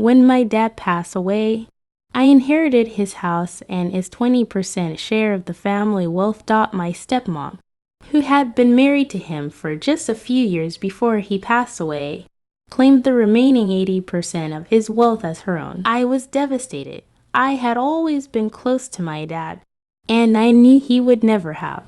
When my dad passed away, I inherited his house and his 20% share of the family wealth. My stepmom, who had been married to him for just a few years before he passed away, claimed the remaining 80% of his wealth as her own. I was devastated. I had always been close to my dad, and I knew he would never have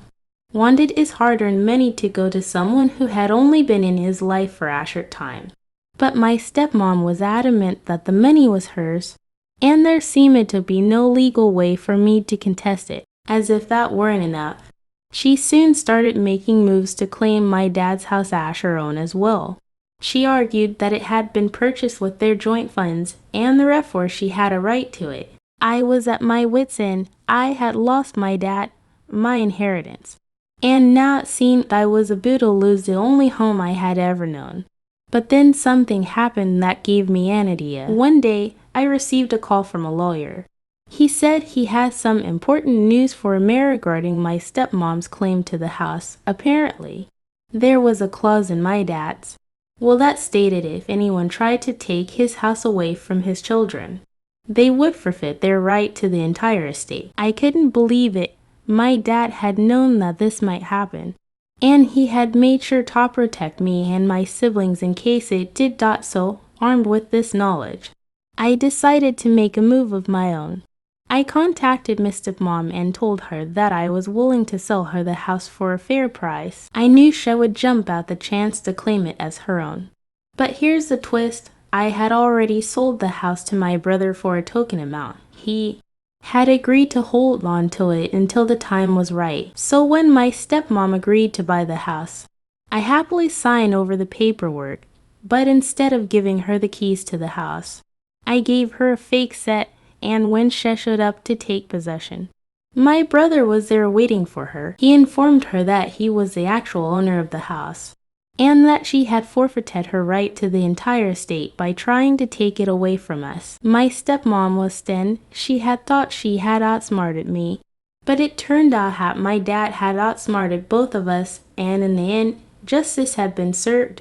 wanted his hard-earned money to go to someone who had only been in his life for a short time. But my stepmom was adamant that the money was hers, and there seemed to be no legal way for me to contest it. As if that weren't enough, she soon started making moves to claim my dad's house as her own as well. She argued that it had been purchased with their joint funds, and therefore she had a right to it. I was at my wits' end. I had lost my dad, my inheritance, and now it seemed I was about to lose the only home I had ever known. But then something happened that gave me an idea. One day, I received a call from a lawyer. He said he had some important news for me regarding my stepmom's claim to the house. Apparently, there was a clause in my dad's will that stated if anyone tried to take his house away from his children, they would forfeit their right to the entire estate. I couldn't believe it. My dad had known that this might happen, and he had made sure to protect me and my siblings in case it did so. Armed with this knowledge, I decided to make a move of my own. I contacted Miss Stepmom and told her that I was willing to sell her the house for a fair price. I knew she would jump at the chance to claim it as her own. But here's the twist. I had already sold the house to my brother for a token amount. He had agreed to hold on to it until the time was right. So when my stepmom agreed to buy the house, I happily signed over the paperwork, but instead of giving her the keys to the house, I gave her a fake set, and when she showed up to take possession, my brother was there waiting for her. He informed her that he was the actual owner of the house, and that she had forfeited her right to the entire estate by trying to take it away from us. My stepmom was stunned. She had thought she had outsmarted me, but it turned out that my dad had outsmarted both of us, and in the end, justice had been served.